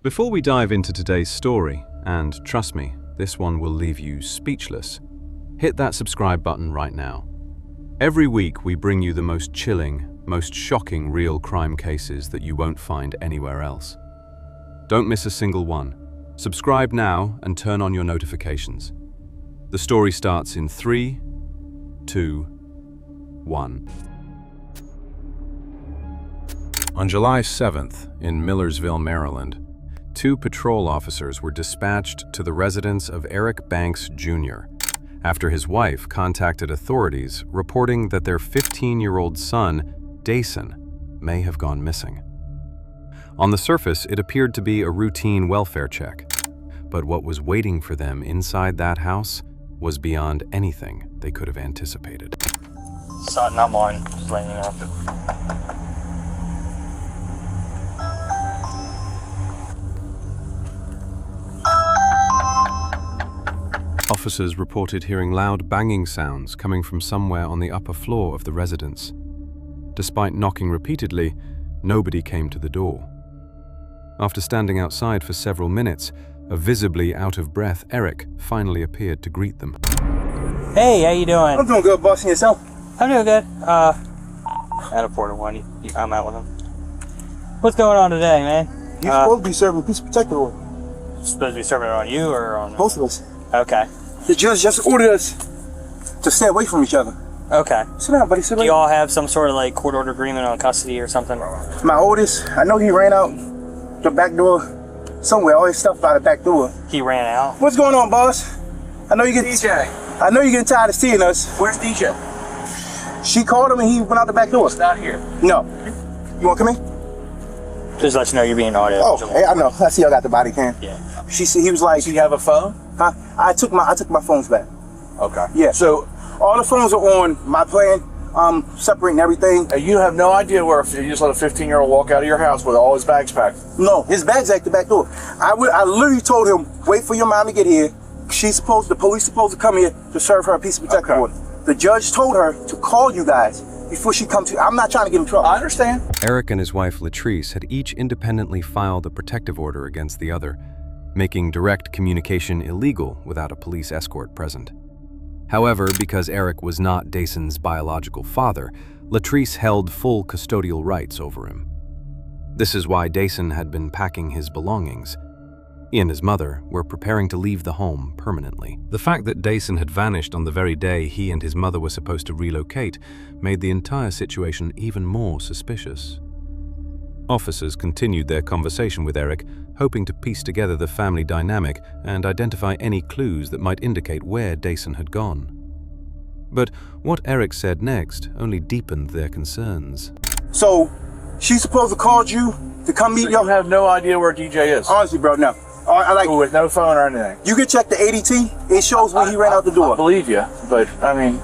Before we dive into today's story, and trust me, this one will leave you speechless, hit that subscribe button right now. Every week we bring you the most chilling, most shocking real crime cases that you won't find anywhere else. Don't miss a single one. Subscribe now and turn on your notifications. The story starts in 3, 2, 1. On July 7th, in Millersville, Maryland, 2 patrol officers were dispatched to the residence of Eric Banks, Jr. after his wife contacted authorities reporting that their 15-year-old son, Dason, may have gone missing. On the surface, it appeared to be a routine welfare check, but what was waiting for them inside that house was beyond anything they could have anticipated. Son, I'm on. Just letting you know. Officers reported hearing loud banging sounds coming from somewhere on the upper floor of the residence. Despite knocking repeatedly, nobody came to the door. After standing outside for several minutes, a visibly out-of-breath Eric finally appeared to greet them. Hey, how you doing? I'm doing good, boss. And yourself? I'm doing good. At a Porter one. I'm out with him. What's going on today, man? You're supposed to be serving peace protector order. Supposed to be serving it on you or on... Both of us. Okay. The judge just ordered us to stay away from each other. Okay. Sit down, buddy. Sit Do right you all have some sort of like court order agreement on custody or something? My oldest, I know he ran out the back door somewhere. All his stuff out the back door. He ran out? What's going on, boss? I know you get DJ. I know you're getting tired of seeing us. Where's DJ? She called him and he went out the back door. He's not here. No. You want to come in? Just let you know you're being audio. Oh, hey, I know. I see y'all got the body cam. Yeah. She said he was like, Do you have a phone? huh? I took my phones back. Okay. Yeah. So All the phones are on my plan. Separating everything. you have no idea where if you just let a 15-year-old walk out of your house with all his bags packed. No, his bag's at the back door. I literally told him, wait for your mom to get here. The police supposed to come here to serve her a peace protective order. The judge told her to call you guys before she comes to. I'm not trying to get in trouble. I understand. Eric and his wife Latrice had each independently filed a protective order against the other, making direct communication illegal without a police escort present. However, because Eric was not Dason's biological father, Latrice held full custodial rights over him. This is why Dason had been packing his belongings. He and his mother were preparing to leave the home permanently. The fact that Dason had vanished on the very day he and his mother were supposed to relocate made the entire situation even more suspicious. Officers continued their conversation with Eric, hoping to piece together the family dynamic and identify any clues that might indicate where Dason had gone. But what Eric said next only deepened their concerns. So, she's supposed to call you to come meet You y'all? have no idea where DJ is. Honestly, bro, no. I like. With no phone or anything. You can check the ADT. It shows when he ran out the I door. believe you, but I mean,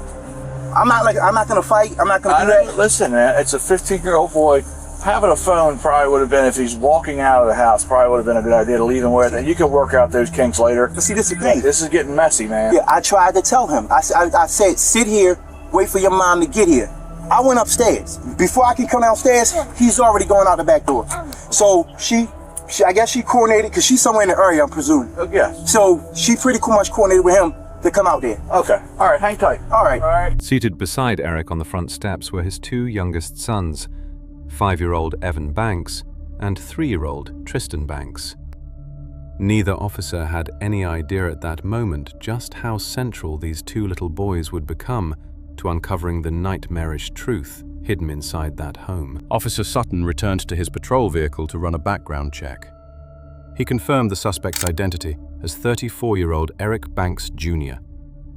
I'm not gonna fight. I'm not gonna do that. listen, man, it's a 15-year-old boy. Having a phone probably would have been, if he's walking out of the house, probably would have been a good idea to leave him with. And you can work out those kinks later. But see, this is the thing. This is getting messy, man. Yeah, I tried to tell him. I said, sit here, wait for your mom to get here. I went upstairs. Before I can come downstairs, he's already going out the back door. So I guess she coordinated, because she's somewhere in the area, I'm presuming. Yeah. So she pretty much coordinated with him to come out there. Okay. All right. Hang tight. All right. All right. Seated beside Eric on the front steps were his 2 youngest sons, 5-year-old Evan Banks and 3-year-old Tristan Banks. Neither officer had any idea at that moment just how central these 2 little boys would become to uncovering the nightmarish truth hidden inside that home. Officer Sutton returned to his patrol vehicle to run a background check. He confirmed the suspect's identity as 34-year-old Eric Banks, Jr.,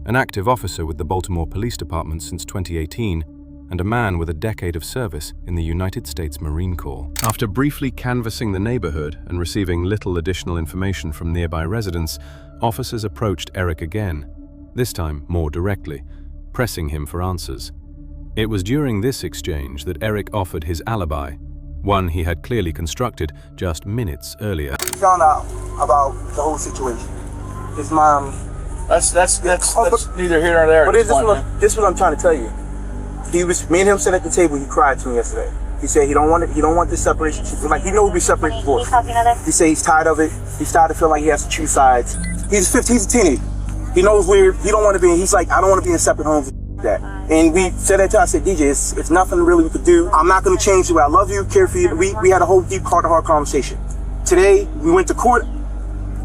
an active officer with the Baltimore Police Department since 2018 and a man with a decade of service in the United States Marine Corps. After briefly canvassing the neighborhood and receiving little additional information from nearby residents, officers approached Eric again, this time more directly, pressing him for answers. It was during this exchange that Eric offered his alibi, one he had clearly constructed just minutes earlier. Found out about the whole situation. His mom. That's neither here nor there. But this is what I'm trying to tell you. Me and him sat at the table. He cried to me yesterday. He said he don't want it. He don't want this separation. Like he knows we separated before. He said he's tired of it. He's tired of feeling like he has to choose sides. He's 15. He's a teenager. He knows where he don't want to be. He's like, I don't want to be in separate homes. That. And we said that to him. I said, DJ, it's nothing really we could do. I'm not going to change the way I love you, care for you. We had a whole deep heart-to-heart conversation. Today we went to court.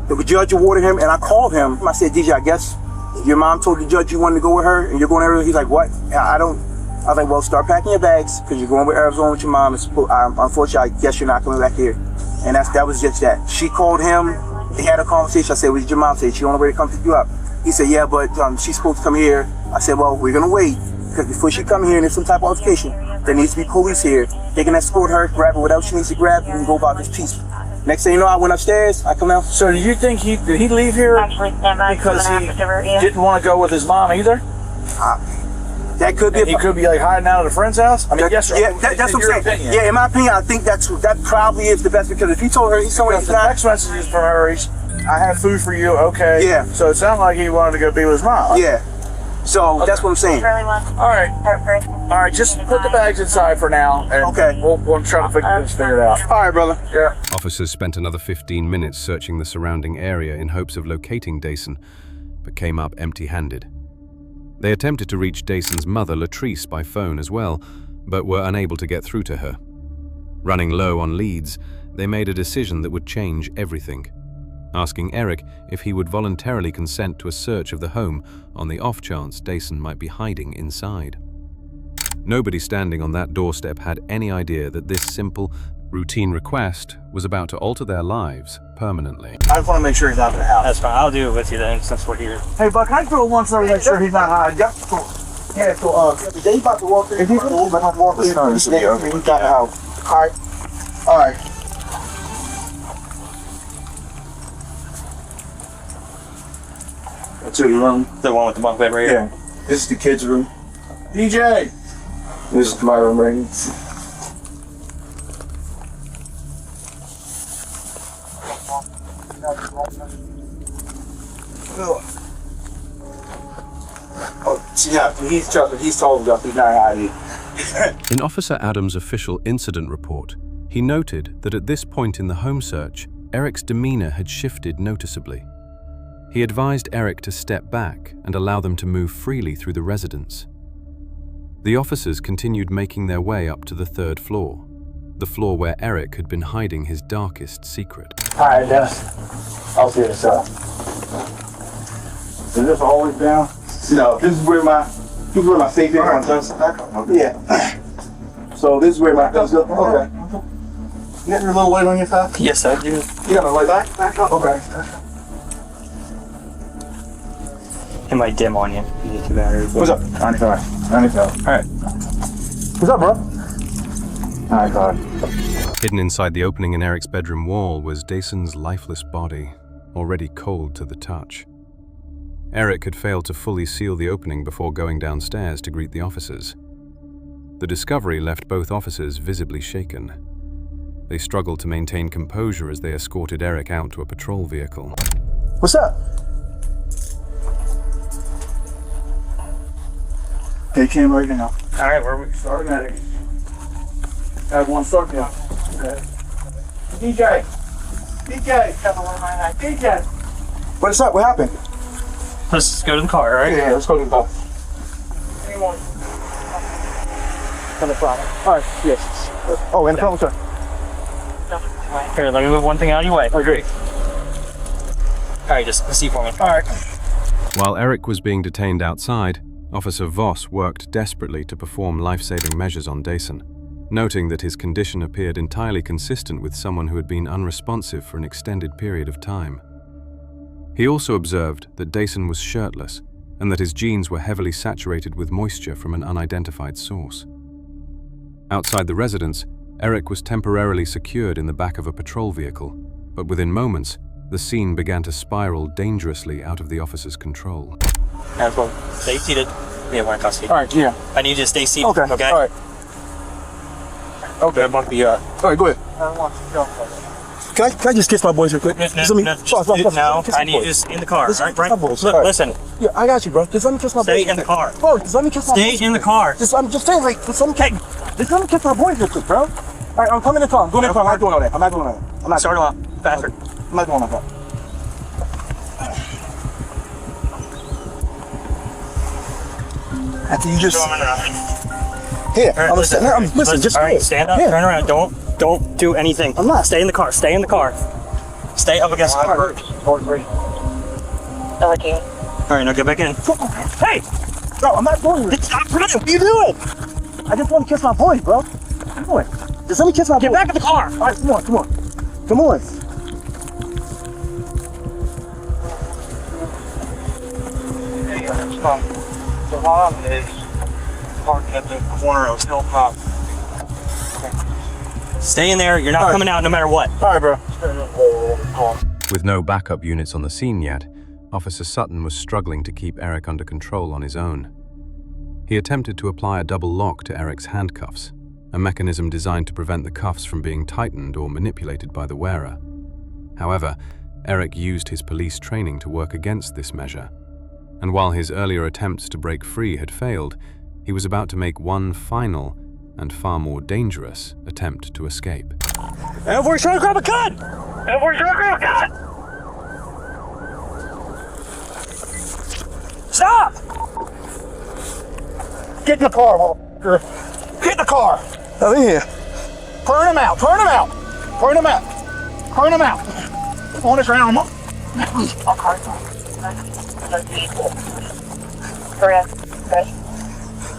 The judge awarded him, and I called him. I said, DJ, I guess your mom told the judge you wanted to go with her, and you're going there. He's like, what? I was like, well, start packing your bags because you're going with Arizona with your mom. Unfortunately, I guess you're not coming back here. And that was just that. She called him. They had a conversation. I said, what did your mom say? She on the way to come pick you up. He said, yeah, but she's supposed to come here. I said, well, we're going to wait because before she come here and there's some type of altercation, there needs to be police here. They can escort her, grab her, whatever she needs to grab, and go about this peaceful. Next thing you know, I went upstairs. I come out. So do you think did he leave here because he didn't want to go with his mom either? That could be. He could be like hiding out at a friend's house. I mean, yes, sir. Yeah, that's what I'm saying. Opinion. Yeah, in my opinion, I think that probably is the best because if he told her he's somewhere, the text messages from her, I have food for you. Okay. Yeah. So it sounded like he wanted to go be with his mom. Yeah. So okay. That's what I'm saying. All right. Just put the bags inside for now. And okay. We'll try to figure it out. All right, brother. Yeah. Officers spent another 15 minutes searching the surrounding area in hopes of locating Dason, but came up empty-handed. They attempted to reach Dason's mother, Latrice, by phone as well, but were unable to get through to her. Running low on leads, they made a decision that would change everything, asking Eric if he would voluntarily consent to a search of the home on the off chance Dason might be hiding inside. Nobody standing on that doorstep had any idea that this simple, routine request was about to alter their lives permanently. I just want to make sure he's out of the house. That's fine. I'll do it with you then, since we're here. Hey, Buck, can I throw one so make sure he's not hiding? Yeah, so they about to walk in. If he's about to walk in, we got the house. All right. That's your room? The one with the bunk bed right here? Yeah. This is the kids' room. DJ! This is my room right here. He's told us he's not hiding. In Officer Adams' official incident report, he noted that at this point in the home search, Eric's demeanor had shifted noticeably. He advised Eric to step back and allow them to move freely through the residence. The officers continued making their way up to the third floor, the floor where Eric had been hiding his darkest secret. Alright, Dennis. I'll see this up. Is this always down? No, this is where my safe is. Yeah. So this is where my guns go. Okay. You got your little light on your side? Yes, I do. You got a light back up? Okay. It might dim on you. You need two batteries. What's up? 95. Alright. What's up, bro? 95. Hidden inside the opening in Eric's bedroom wall was Dason's lifeless body, already cold to the touch. Eric had failed to fully seal the opening before going downstairs to greet the officers. The discovery left both officers visibly shaken. They struggled to maintain composure as they escorted Eric out to a patrol vehicle. What's up? They came right now. Alright, where are we? Starting at it. I have one start now. Okay. DJ! What's up? What happened? Let's go to the car, alright? Yeah, let's go to the car. For the problem. Alright, yes. Oh, in the front, sir. Here, let me move one thing out of your way. Oh, great. Alright, just see for me. Alright. While Eric was being detained outside, Officer Voss worked desperately to perform life-saving measures on Dason, noting that his condition appeared entirely consistent with someone who had been unresponsive for an extended period of time. He also observed that Dason was shirtless and that his jeans were heavily saturated with moisture from an unidentified source. Outside the residence, Eric was temporarily secured in the back of a patrol vehicle, but within moments, the scene began to spiral dangerously out of the officer's control. Well, stay seated. Yeah, we're in custody. Alright, yeah. I need you to stay seated. Okay. Okay. Alright. Okay. Bunk the Alright, go ahead. Can I just kiss my boys real quick? No, Just let me- kiss I my need you boys. just in the car. Listen, All right, Brian? my boys. Look, All right. listen. Yeah, I got you, bro. Just let me kiss my Stay boys. in the car. Bro, just let me kiss my boys. Stay in the car. I'm just saying, like, just let me kiss my boys real quick, bro. All right, I'm coming in the car. I'm going in the car. I'm not doing all that. I'm not doing all that. I'm not. Start them up. Faster. I'm not doing all that. After you just here, All right, listen, just all right, here. stand up, Here. turn around. Don't do anything. I'm not. Stay in the car. Stay in the car. Stay up against the car. Okay. All right, now get back in. Hey, bro, I'm not doing it. Stop running. What are you doing? I just want to kiss my boys, bro. Come on. Just let me kiss my boys. Get back in the car. All right, come on. Come on. The mom is parked at the corner of Hilltop. Stay in there. You're not coming out no matter what. All right, bro. With no backup units on the scene yet, Officer Sutton was struggling to keep Eric under control on his own. He attempted to apply a double lock to Eric's handcuffs, a mechanism designed to prevent the cuffs from being tightened or manipulated by the wearer. However, Eric used his police training to work against this measure, and while his earlier attempts to break free had failed, he was about to make one final and far more dangerous attempt to escape. Everybody's trying to grab a gun. Everybody's trying to grab a gun. Stop! Get in the car, motherfucker. Get in the car. Now, in here. Turn him out. Turn him out. Turn him out. Turn him out. On the ground. Correct. Okay.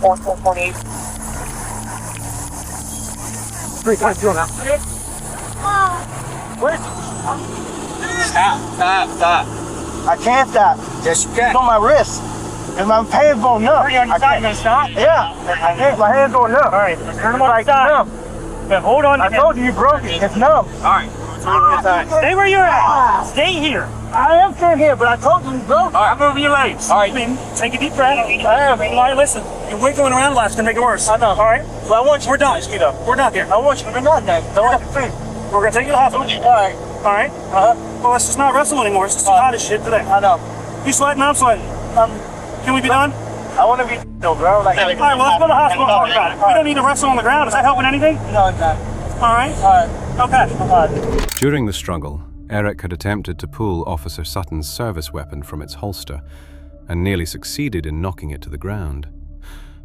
4448. 3.2 now. Where's Stop. I can't stop. Yes, you It's can. on my wrist. And my hands going numb. Are you on your side? You gonna stop? Yeah. My hands going numb. All right, turn them on the side. Numb. But hold on. I told you broke it. It's numb. All right. Stay where you're at. Stay here. I am staying here, but I told you broke. All right, move your legs. All right, take a deep breath. I am. All right, listen. You're wiggling around left to make it worse. I know. All right, But I want you we're done. to speed up. We're done here. I want you to be done now. I want you to free. We're gonna take you to the hospital. All right. All right. Well, let's just not wrestle anymore. It's just too hot as shit today. I know. You sweating? I'm sweating. Can we be done? I want to be no, bro. Like, All right. Well, let's go to the hospital and talk about it. We don't need to wrestle on the ground. Is that helping anything? no, it's not. All right. All right. Okay. All right. During the struggle, Eric had attempted to pull Officer Sutton's service weapon from its holster and nearly succeeded in knocking it to the ground.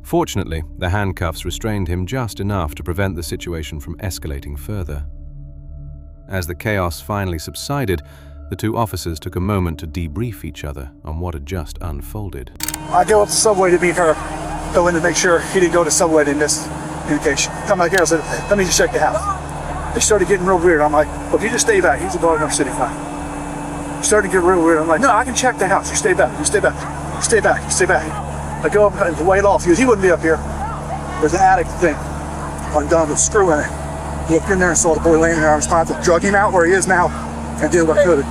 Fortunately, the handcuffs restrained him just enough to prevent the situation from escalating further. As the chaos finally subsided, the two officers took a moment to debrief each other on what had just unfolded. I go up to Subway to meet her, go in to make sure he didn't go to Subway to miss communication. Come back here, I said, let me just check the house. It started getting real weird. I'm like, well, if you just stay back, he's a Baltimore City fine. It started to get real weird. I'm like, no, I can check the house. You stay back, you stay back, you stay back, you stay back. I go up and wait off. He goes, he wouldn't be up here. There's an attic thing undone with a screw in it. Looked in there and saw the boy laying there. I was trying to drug him out where he is now and did what I could.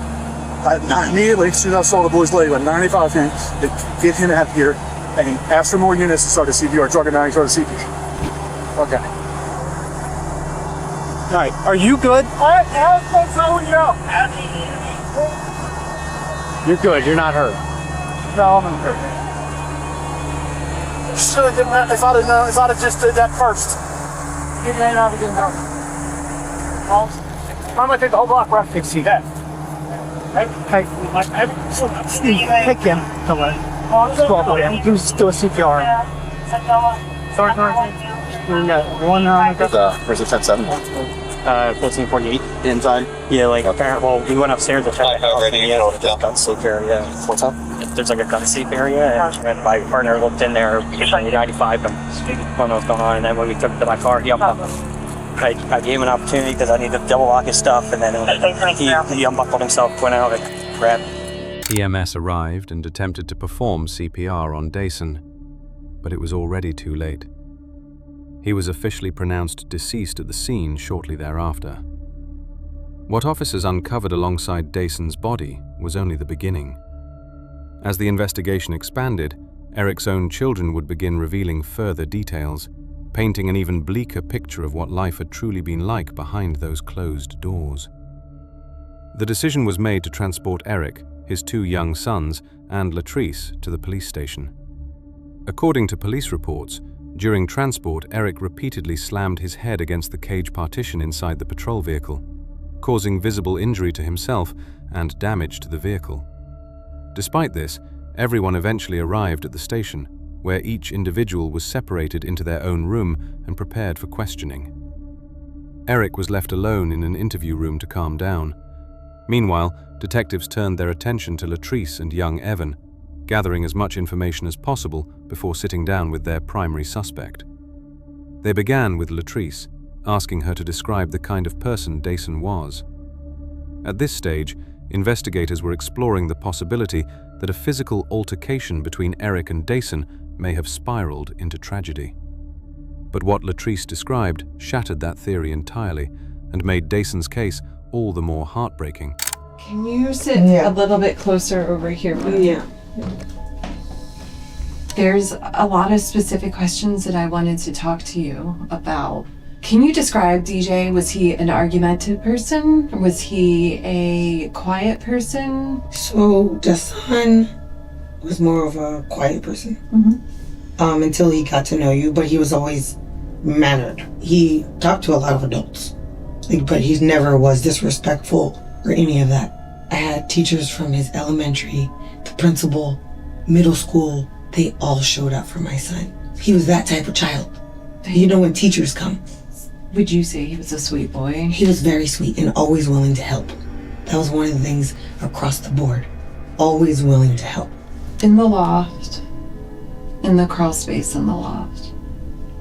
Immediately, as soon as I saw the boys lay with 95 hands, to get him out of here and asked for more units and started CPR, drug him out and started CPR. Okay. All right. Are you good? You're good. You're not hurt. No, I'm hurt. Should have done that if I'd have known, if I'd have just did that first. You may not have been hurt. I'm gonna take the whole block, bro. You see that? Hey, pick him. Come on. Go ahead. Do a CPR. Sorry. Where's the 10-7? 1448. Inside. Yeah, like, well, we went upstairs to check the house. And he had a gun safe area. What's up? There's like a gun safe area, and my partner looked in there, 95, and I don't know what's going on. And then when we took it to my car, he I gave him an opportunity because I needed to double lock his stuff, and then he unbuckled himself, went out and grabbed. EMS arrived and attempted to perform CPR on Dason, but it was already too late. He was officially pronounced deceased at the scene shortly thereafter. What officers uncovered alongside Dason's body was only the beginning. As the investigation expanded, Eric's own children would begin revealing further details, painting an even bleaker picture of what life had truly been like behind those closed doors. The decision was made to transport Eric, his 2 young sons, and Latrice to the police station. According to police reports, during transport, Eric repeatedly slammed his head against the cage partition inside the patrol vehicle, causing visible injury to himself and damage to the vehicle. Despite this, everyone eventually arrived at the station, where each individual was separated into their own room and prepared for questioning. Eric was left alone in an interview room to calm down. Meanwhile, detectives turned their attention to Latrice and young Evan, gathering as much information as possible before sitting down with their primary suspect. They began with Latrice, asking her to describe the kind of person Dason was. At this stage, investigators were exploring the possibility that a physical altercation between Eric and Dason may have spiraled into tragedy. But what Latrice described shattered that theory entirely and made Dason's case all the more heartbreaking. Can you sit a little bit closer over here? Yeah. There's a lot of specific questions that I wanted to talk to you about. Can you describe DJ? Was he an argumentative person? Was he a quiet person? So the son was more of a quiet person until he got to know you, but he was always mannered. He talked to a lot of adults, but he never was disrespectful or any of that. I had teachers from his elementary, the principal, middle school, they all showed up for my son. He was that type of child. You know when teachers come. Would you say he was a sweet boy? He was very sweet and always willing to help. That was one of the things across the board. Always willing to help. In the loft, in the crawl space in the loft,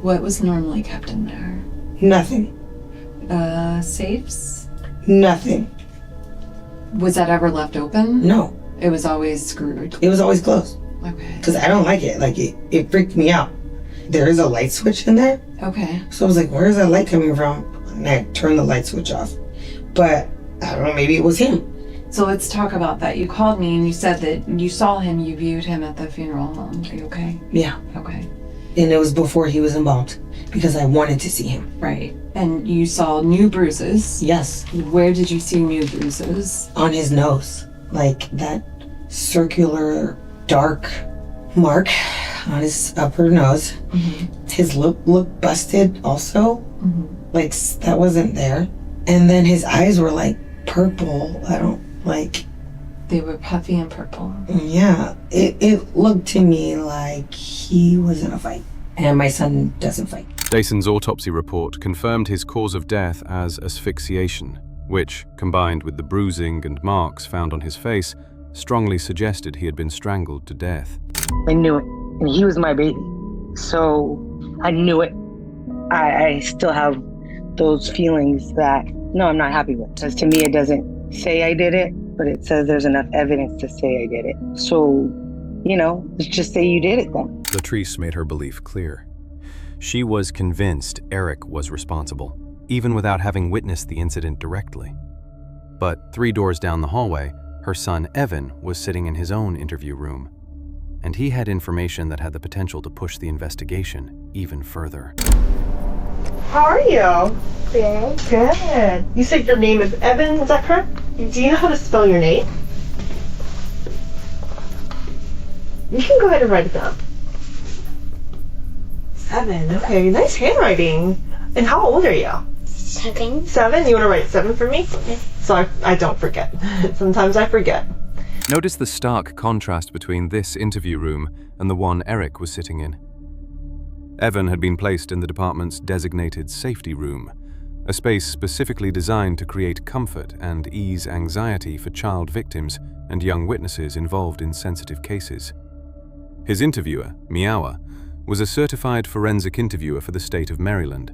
what was normally kept in there? Nothing. Safes? Nothing. Was that ever left open? No. It was always screwed? It was always closed. Okay. Because I don't like it. Like, it freaked me out. There is a light switch in there. Okay. So I was like, where's that light coming from? And I turned the light switch off. But I don't know, maybe it was him. So let's talk about that. You called me and you said that you saw him, you viewed him at the funeral home. Are you okay? Yeah. Okay. And it was before he was embalmed because I wanted to see him. Right. And you saw new bruises. Yes. Where did you see new bruises? On his nose. Like that circular dark mark on his upper nose. Mm-hmm. His lip looked busted also. Mm-hmm. Like that wasn't there. And then his eyes were like purple. They were puffy and purple. Yeah. It looked to me like he was in a fight. And my son doesn't fight. Dason's autopsy report confirmed his cause of death as asphyxiation, which, combined with the bruising and marks found on his face, strongly suggested he had been strangled to death. I knew it. And he was my baby. So I knew it. I still have those feelings that, no, I'm not happy with. Because to me, it doesn't say I did it, but it says there's enough evidence to say I did it. So, let's just say you did it then. Latrice made her belief clear. She was convinced Eric was responsible, even without having witnessed the incident directly. But 3 doors down the hallway, her son Evan was sitting in his own interview room, and he had information that had the potential to push the investigation even further. How are you? Good. You said your name is Evan, is that correct? Do you know how to spell your name? You can go ahead and write it down. 7, okay, nice handwriting. And how old are you? 7. 7? You want to write 7 for me? Yeah. So I don't forget. Sometimes I forget. Notice the stark contrast between this interview room and the one Eric was sitting in. Evan had been placed in the department's designated safety room, a space specifically designed to create comfort and ease anxiety for child victims and young witnesses involved in sensitive cases. His interviewer, Miawa, was a certified forensic interviewer for the state of Maryland,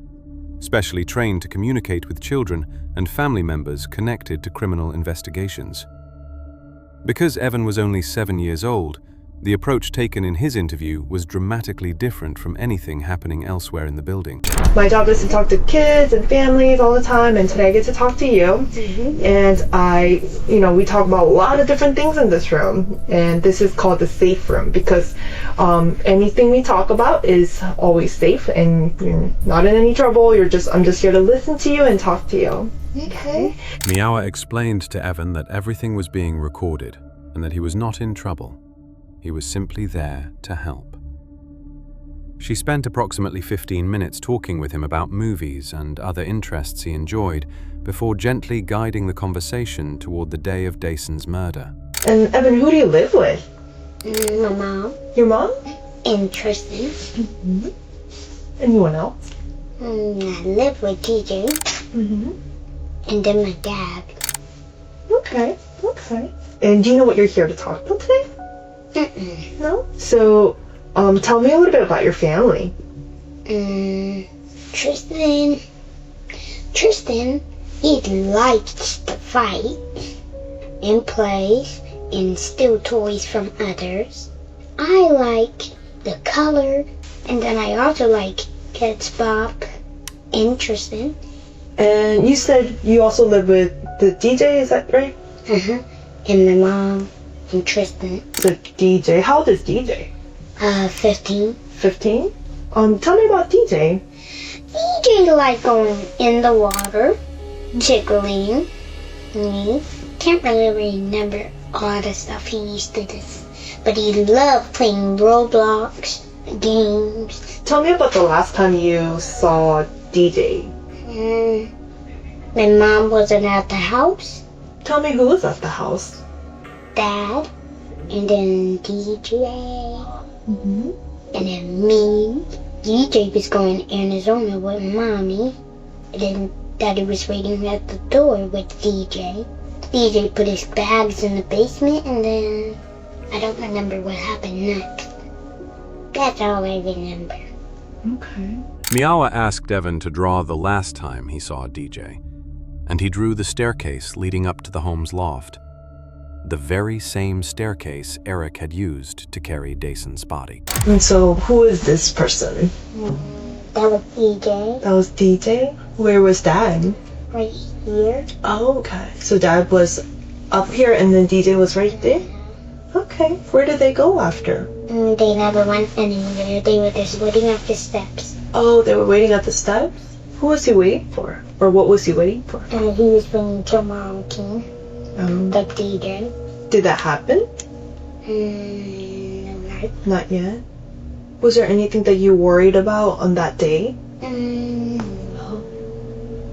specially trained to communicate with children and family members connected to criminal investigations. Because Evan was only 7 years old, The approach taken in his interview was dramatically different from anything happening elsewhere in the building. My job is to talk to kids and families all the time, and today I get to talk to you. And we talk about a lot of different things in this room, and this is called the safe room because anything we talk about is always safe, and you're not in any trouble. I'm just here to listen to you and talk to you. Okay. Miawa explained to Evan that everything was being recorded and that he was not in trouble. He was simply there to help. She spent approximately 15 minutes talking with him about movies and other interests he enjoyed before gently guiding the conversation toward the day of Dason's murder. And Evan, who do you live with? My mom. Your mom? And Tristan. Mm-hmm. Anyone else? I live with TJ. Mm-hmm. And then my dad. Okay. And do you know what you're here to talk about today? No? So, tell me a little bit about your family. Tristan, he likes to fight and plays and steal toys from others. I like the color, and then I also like Kids Bob and Tristan. And you said you also live with the DJ, is that right? And my mom. And Tristan. So DJ, how old is DJ? 15. 15? Tell me about DJ. DJ like going in the water, tickling me. Can't really remember all the stuff he used to do. But he loved playing Roblox games. Tell me about the last time you saw DJ. My mom wasn't at the house. Tell me who was at the house. Dad, and then DJ, and then me. DJ was going to Arizona with Mommy, and then Daddy was waiting at the door with DJ. DJ put his bags in the basement, and then I don't remember what happened next. That's all I remember. Okay. Miawa asked Evan to draw the last time he saw DJ, and he drew the staircase leading up to the home's loft. The very same staircase Eric had used to carry Dason's body. And so, who is this person? That was DJ. That was DJ? Where was Dad? Right here. Oh, okay. So Dad was up here and then DJ was right there? Okay. Where did they go after? They never went anywhere. They were just waiting at the steps. Oh, they were waiting at the steps? Who was he waiting for? Or what was he waiting for? He was waiting till Mom came. The DJ. Did that happen? No. Not yet. Was there anything that you worried about on that day? No.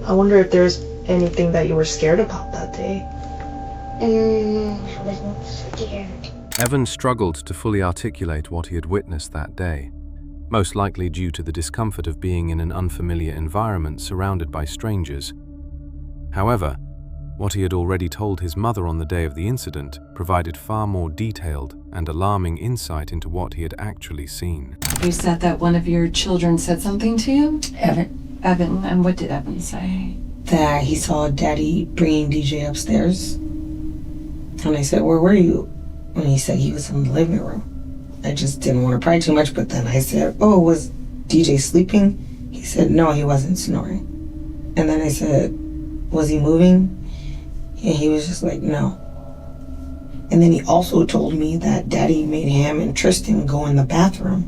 I wonder if there's anything that you were scared about that day. I wasn't scared. Evan struggled to fully articulate what he had witnessed that day, most likely due to the discomfort of being in an unfamiliar environment surrounded by strangers. However, what he had already told his mother on the day of the incident provided far more detailed and alarming insight into what he had actually seen. You said that one of your children said something to you? Evan, and what did Evan say? That he saw Daddy bringing DJ upstairs. And I said, where were you? And he said he was in the living room. I just didn't want to pry too much, but then I said, oh, was DJ sleeping? He said, no, he wasn't snoring. And then I said, was he moving? And he was just like, no. And then he also told me that Daddy made him and Tristan go in the bathroom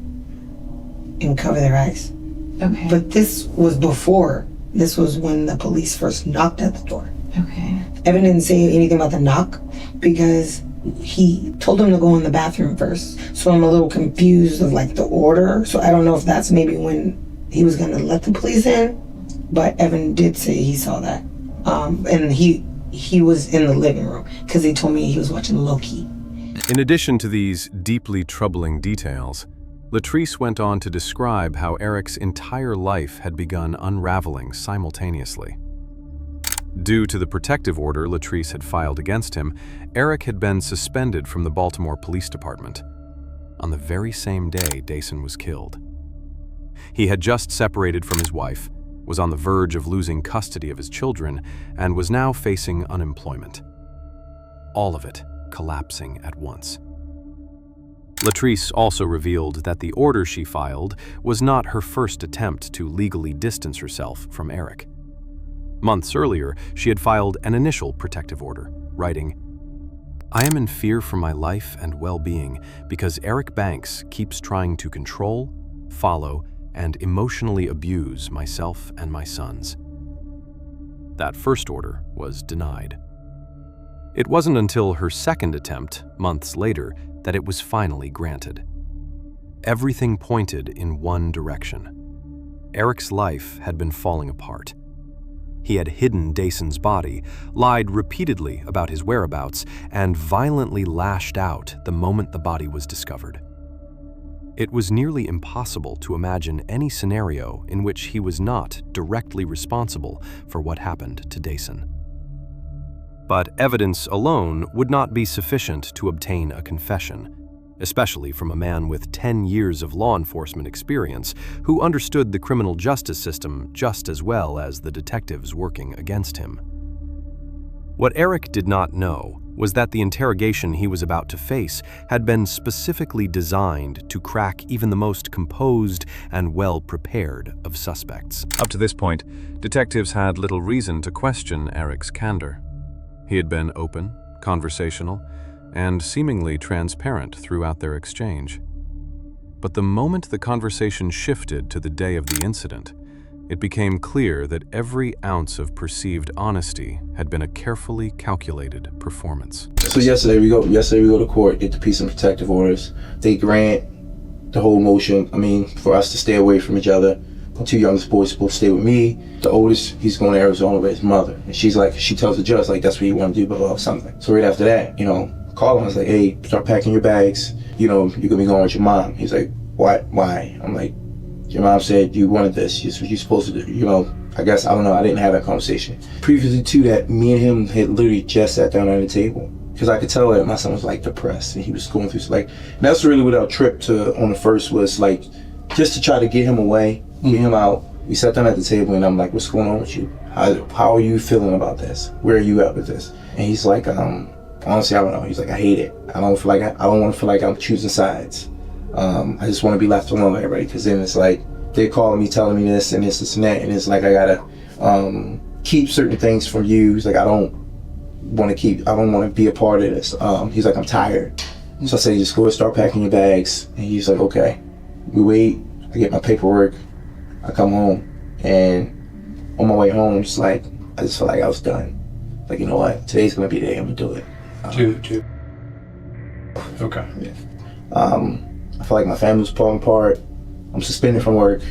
and cover their eyes. Okay. But this was before. This was when the police first knocked at the door. Okay. Evan didn't say anything about the knock because he told him to go in the bathroom first. So I'm a little confused of like the order. So I don't know if that's maybe when he was gonna let the police in. But Evan did say he saw that. And he was in the living room because he told me he was watching Loki. In addition to these deeply troubling details, Latrice went on to describe how Eric's entire life had begun unraveling simultaneously. Due to the protective order Latrice had filed against him, Eric had been suspended from the Baltimore Police Department on the very same day Dason was killed. He had just separated from his wife, was on the verge of losing custody of his children, and was now facing unemployment. All of it collapsing at once. Latrice also revealed that the order she filed was not her first attempt to legally distance herself from Eric. Months earlier, she had filed an initial protective order, writing, "I am in fear for my life and well-being because Eric Banks keeps trying to control, follow, and emotionally abuse myself and my sons." That first order was denied. It wasn't until her second attempt, months later, that it was finally granted. Everything pointed in one direction. Eric's life had been falling apart. He had hidden Dayson's body, lied repeatedly about his whereabouts, and violently lashed out the moment the body was discovered. It was nearly impossible to imagine any scenario in which he was not directly responsible for what happened to Dayson. But evidence alone would not be sufficient to obtain a confession, especially from a man with 10 years of law enforcement experience who understood the criminal justice system just as well as the detectives working against him. What Eric did not know was that the interrogation he was about to face had been specifically designed to crack even the most composed and well-prepared of suspects. Up to this point, detectives had little reason to question Eric's candor. He had been open, conversational, and seemingly transparent throughout their exchange. But the moment the conversation shifted to the day of the incident, it became clear that every ounce of perceived honesty had been a carefully calculated performance. So yesterday we go to court, get the peace and protective orders. They grant the whole motion, for us to stay away from each other. The two youngest boys supposed to stay with me. The oldest, he's going to Arizona with his mother. And she tells the judge, that's what you want to do, blah, blah, something. So right after that, call him. I was like, hey, start packing your bags. You're going to be going with your mom. He's like, what? Why? I'm like, your mom said you wanted this. It's what you're supposed to do. I guess, I don't know. I didn't have that conversation. Previously to that, me and him had literally just sat down at the table. Because I could tell that my son was depressed and he was going through, and that's really what our trip on the first was, just to try to get him away, get him out. We sat down at the table and I'm like, what's going on with you? How are you feeling about this? Where are you at with this? And he's like, honestly, I don't know. He's like, I hate it. I don't want to feel like I'm choosing sides. I just want to be left alone with everybody, because then it's they're calling me, telling me this and this and that, and it's I gotta keep certain things from you. He's like, I don't want to be a part of this. He's like, I'm tired. So I say, just go and start packing your bags. And he's like, okay. We wait. I get my paperwork. I come home, and on my way home, I just felt like I was done. You know what? Today's gonna be the day I'm gonna do it. Okay. Yeah. I feel like my family's falling apart. I'm suspended from work.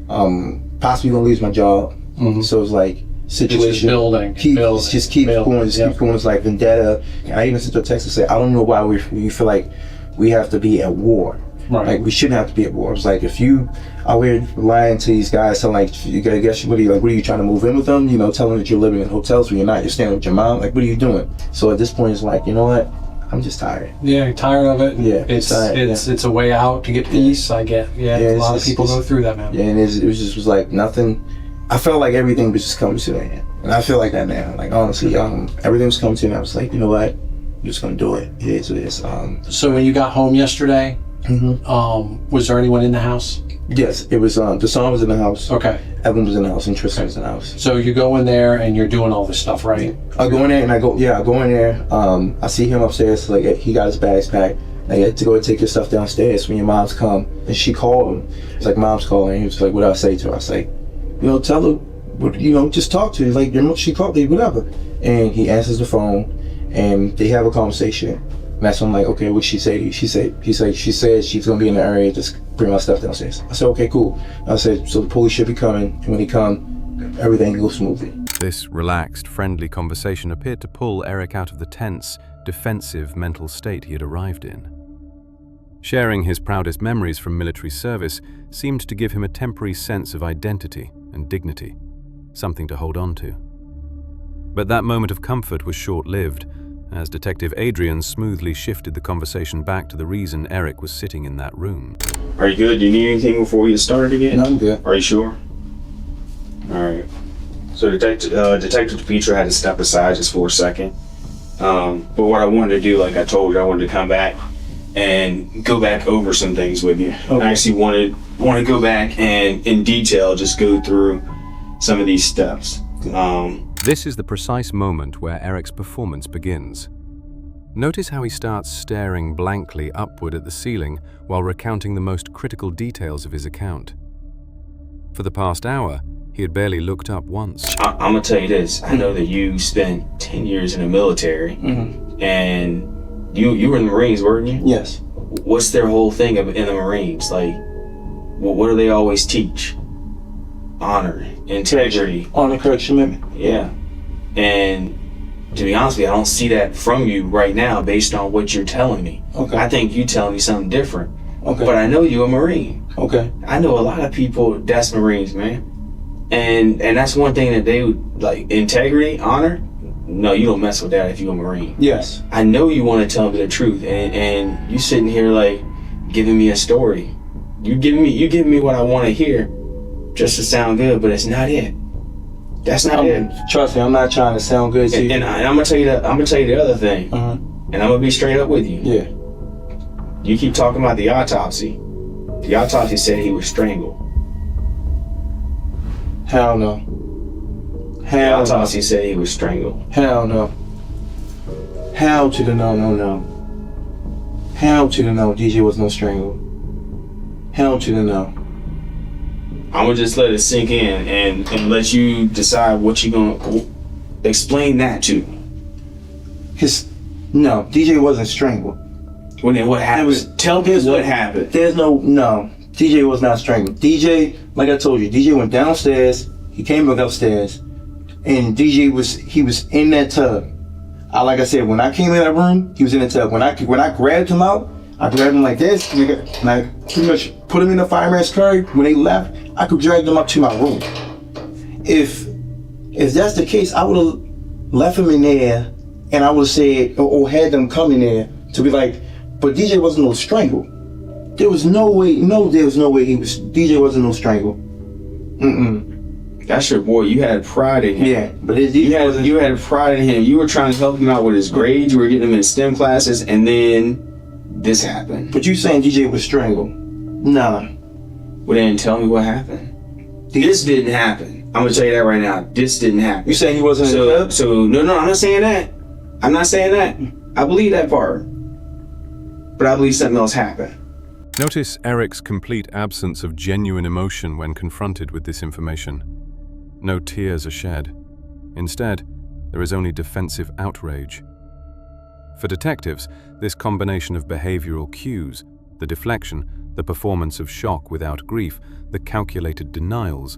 Possibly gonna lose my job. Mm-hmm. So it's situation. It's building. Keep going. It's like vendetta. And I even sent a text to say, I don't know why we feel like we have to be at war. Right. We shouldn't have to be at war. It's if you out here lying to these guys, telling you gotta guess what are you trying to move in with them? Telling that you're living in hotels when you're not. You're staying with your mom. What are you doing? So at this point, it's you know what? I'm just tired. Yeah, you're tired of it. Yeah, it's a way out to get peace. I get. Yeah, a lot of people go through that, man. Yeah, and it was nothing. I felt like everything was just coming to an end, and I feel like that now. Honestly, everything was coming to an end. I was like, you know what? I'm just gonna do it. It is what it is. So when you got home yesterday, was there anyone in the house? Yes, it was. The son was in the house. Okay. Evan was in the house, and Tristan was in the house. So you go in there and you're doing all this stuff, right? I go in there and I go in there. I see him upstairs. He got his bags packed. I had to go and take your stuff downstairs when your mom's come. And she called him. It's mom's calling. He was like, what do I say to her? I say, tell her, just talk to her. She called me, whatever. And he answers the phone, and they have a conversation. And that's when I'm like, okay, what'd she say to you? She said she's gonna be in the area, just bring my stuff downstairs. I said, okay, cool. I said, so the police should be coming, and when they come, everything goes smoothly. This relaxed, friendly conversation appeared to pull Eric out of the tense, defensive mental state he had arrived in. Sharing his proudest memories from military service seemed to give him a temporary sense of identity and dignity, something to hold on to. But that moment of comfort was short-lived, as Detective Adrian smoothly shifted the conversation back to the reason Eric was sitting in that room. Are you good? Do you need anything before we get started again? No, I'm good. Are you sure? Alright. So Detective DePietro had to step aside just for a second. But what I wanted to do, like I told you, I wanted to come back and go back over some things with you. Okay. I actually want to go back and in detail just go through some of these steps. This is the precise moment where Eric's performance begins. Notice how he starts staring blankly upward at the ceiling while recounting the most critical details of his account. For the past hour, he had barely looked up once. I'm gonna tell you this. I know that you spent 10 years in the military, and you were in the Marines, weren't you? Yes. What's their whole thing in the Marines? Like, what do they always teach? Honor, integrity. Honor, correction, commitment. Yeah. And to be honest with you, I don't see that from you right now based on what you're telling me. Okay. I think you telling me something different. Okay. But I know you're a Marine. Okay. I know a lot of people that's Marines, man. And that's one thing that they would, like, integrity, honor. No, you don't mess with that if you're a Marine. Yes. I know you want to tell me the truth, and you sitting here like giving me a story. You giving me what I want to hear, just to sound good, but it's not it. That's not it. Trust me, I'm not trying to sound good to you. And I'm gonna tell you the other thing, and I'm gonna be straight up with you. Yeah. You keep talking about the autopsy. The autopsy said he was strangled. Hell no. The Hell autopsy said he was strangled. Hell no. Hell to the no, no, no. Hell to the no, DJ was no strangle. Hell to the no. I'm gonna just let it sink in and let you decide what you gonna explain that to. No, DJ wasn't strangled. Well, then what happened? Tell me what happened. No, DJ was not strangled. DJ, like I told you, DJ went downstairs, he came back upstairs, and DJ was in that tub. Like I said, when I came in that room, he was in the tub. When I grabbed him out, I grabbed him like this, and I pretty much put him in the fireman's carry. When they left, I could drag them up to my room. If that's the case, I would have left him in there, and I would have said, or had them come in there to be like, but DJ wasn't no strangle. There was no way. DJ wasn't no strangle. That's your boy. You had pride in him. Yeah, but you had pride in him. You were trying to help him out with his grades. You were getting him in STEM classes, and then this happened. But you saying DJ was strangled? Nah. Well, then tell me what happened. This didn't happen. I'm gonna tell you that right now. This didn't happen. You saying he wasn't in the club? So no, I'm not saying that. I'm not saying that. I believe that part, but I believe something else happened. Notice Eric's complete absence of genuine emotion when confronted with this information. No tears are shed. Instead, there is only defensive outrage. For detectives, this combination of behavioral cues, the deflection, the performance of shock without grief, the calculated denials,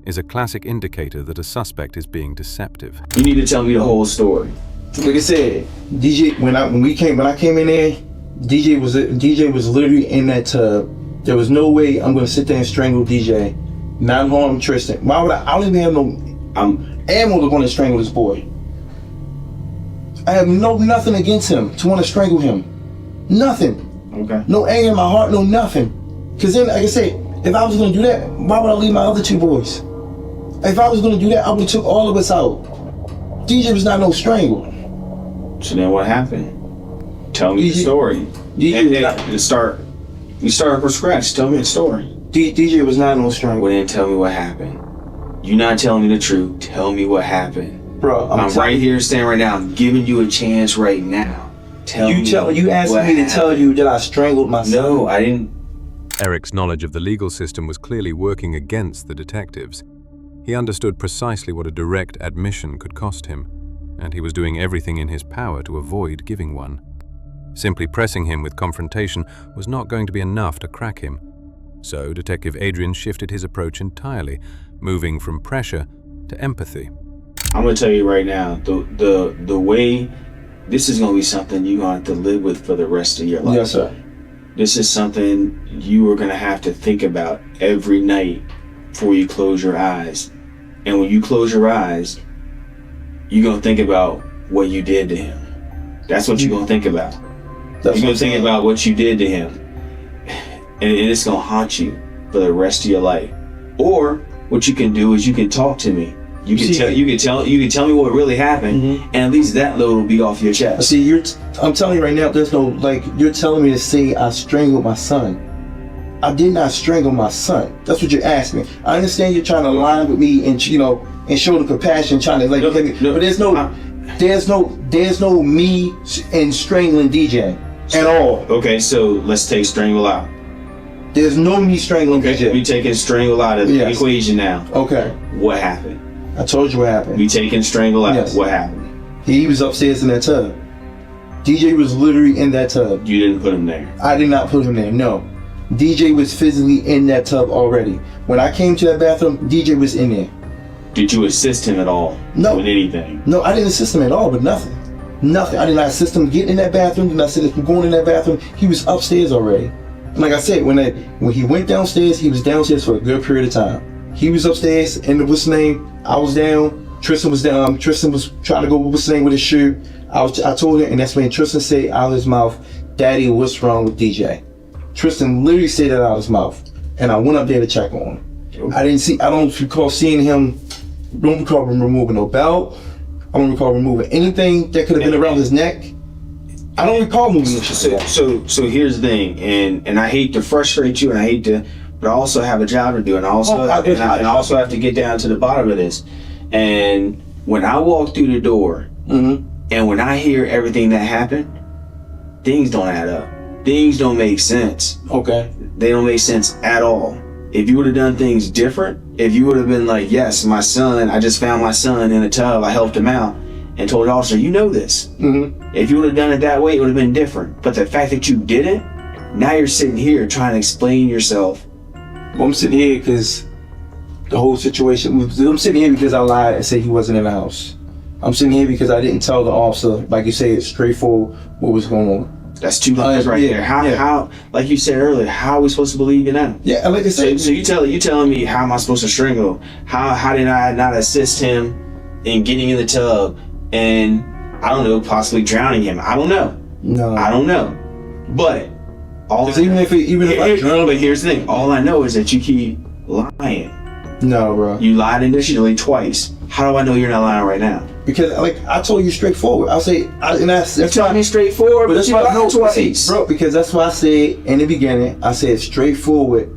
is a classic indicator that a suspect is being deceptive. You need to tell me the whole story. Like I said, DJ, when I came in there, DJ was literally in that tub. There was no way I'm gonna sit there and strangle DJ, not harm Tristan. Why would I? I don't even have no ammo to want to strangle this boy. I have nothing against him to want to strangle him. Nothing. Okay. No anger in my heart, no nothing. Cause then, like I said, if I was gonna do that, why would I leave my other two boys? If I was gonna do that, I would've took all of us out. DJ was not no strangle. So then what happened? Tell me the story. You start from scratch. Tell me the story. DJ was not no strangle. Well, then tell me what happened. You're not telling me the truth. Tell me what happened. Bro, I'm right here standing right now. I'm giving you a chance right now. You asked me to tell you that I strangled my son. No, I didn't. Eric's knowledge of the legal system was clearly working against the detectives. He understood precisely what a direct admission could cost him, and he was doing everything in his power to avoid giving one. Simply pressing him with confrontation was not going to be enough to crack him. So Detective Adrian shifted his approach entirely, moving from pressure to empathy. I'm gonna tell you right now, the way this is gonna be something you're gonna have to live with for the rest of your life. Yes, sir. This is something you are gonna have to think about every night before you close your eyes. And when you close your eyes, you're gonna think about what you did to him. That's what you're gonna think about. You're gonna think about what you did to him. And it's gonna haunt you for the rest of your life. Or what you can do is you can talk to me You can tell me what really happened, and at least that load will be off your chest. See, I'm telling you right now, there's no, like, you're telling me to say I strangled my son. I did not strangle my son. That's what you're asking me. I understand you're trying to line with me and, you know, and show the compassion, trying to, like, but there's no me and strangling DJ at all. Okay, so let's take strangle out. There's no me strangling DJ. We taking strangle out of the equation now. Okay. What happened? I told you what happened. We taking strangle out. Yes. What happened? He was upstairs in that tub. DJ was literally in that tub. You didn't put him there? I did not put him there, no. DJ was physically in that tub already. When I came to that bathroom, DJ was in there. Did you assist him at all? No. With anything? No, I didn't assist him at all, but nothing. Nothing. I did not assist him getting in that bathroom. Did not assist him going in that bathroom. He was upstairs already. And like I said, when he went downstairs, he was downstairs for a good period of time. He was upstairs, and what's his name? I was down. Tristan was down. Tristan was trying to go what's his name with his shoe. I told him, and that's when Tristan said out of his mouth, "Daddy, what's wrong with DJ?" Tristan literally said that out of his mouth, and I went up there to check on him. I don't recall seeing him. Don't recall him removing no belt. I don't recall removing anything that could have been around his neck. I don't recall moving this shit. So here's the thing, and I hate to frustrate you, and but I also have a job to do, and I also have to get down to the bottom of this. And when I walk through the door, and when I hear everything that happened, things don't add up. Things don't make sense. Okay. They don't make sense at all. If you would have done things different, if you would have been like, yes, my son, I just found my son in a tub, I helped him out, and told the officer, you know this. If you would have done it that way, it would have been different. But the fact that you didn't, now you're sitting here trying to explain yourself. Well, I'm sitting here because the whole situation, I'm sitting here because I lied and said he wasn't in the house. I'm sitting here because I didn't tell the officer, like you said, straightforward what was going on. That's two lies right there. How, like you said earlier, how are we supposed to believe you now? Yeah, like I said. So you telling me how am I supposed to strangle? How did I not assist him in getting in the tub and, I don't know, possibly drowning him? I don't know. No. I don't know. But even if I drown, but here's the thing. All I know is that you keep lying. No, bro. You lied initially twice. How do I know you're not lying right now? Because, like, I told you straightforward. I'll say, you're telling me straightforward, but you lied twice. Bro, because that's why I said in the beginning, I said straightforward.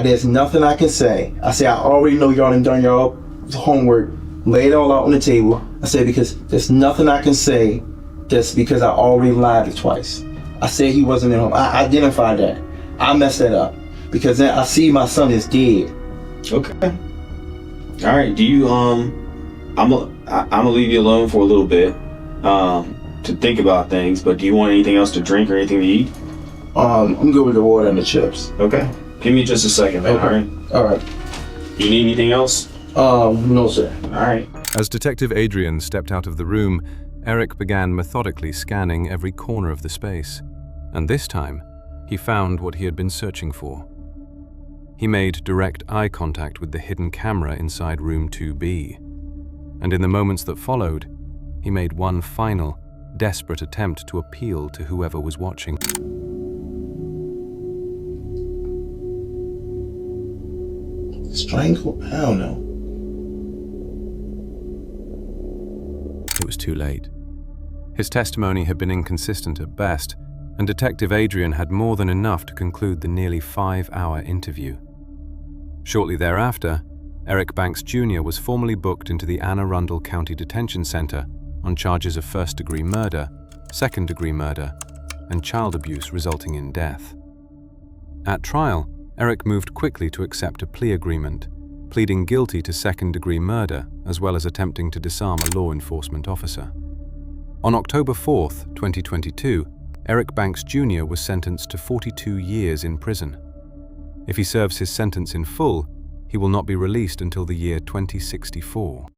There's nothing I can say. I said, I already know y'all done y'all homework, laid it all out on the table. I said, because there's nothing I can say just because I already lied twice. I said he wasn't at home. I identified that. I messed that up. Because then I see my son is dead. Okay. All right. Do you, I'm gonna leave you alone for a little bit to think about things, but do you want anything else to drink or anything to eat? I'm good with the water and the chips. Okay. Give me just a second, man. Okay. All right. You need anything else? No, sir. All right. As Detective Adrian stepped out of the room, Eric began methodically scanning every corner of the space. And this time, he found what he had been searching for. He made direct eye contact with the hidden camera inside room 2B. And in the moments that followed, he made one final, desperate attempt to appeal to whoever was watching. Strangle? I don't know. It was too late. His testimony had been inconsistent at best, and Detective Adrian had more than enough to conclude the nearly 5-hour interview. Shortly thereafter, Eric Banks Jr. was formally booked into the Anne Arundel County Detention Center on charges of first-degree murder, second-degree murder, and child abuse resulting in death. At trial, Eric moved quickly to accept a plea agreement, pleading guilty to second-degree murder as well as attempting to disarm a law enforcement officer. On October 4th, 2022, Eric Banks Jr. was sentenced to 42 years in prison. If he serves his sentence in full, he will not be released until the year 2064.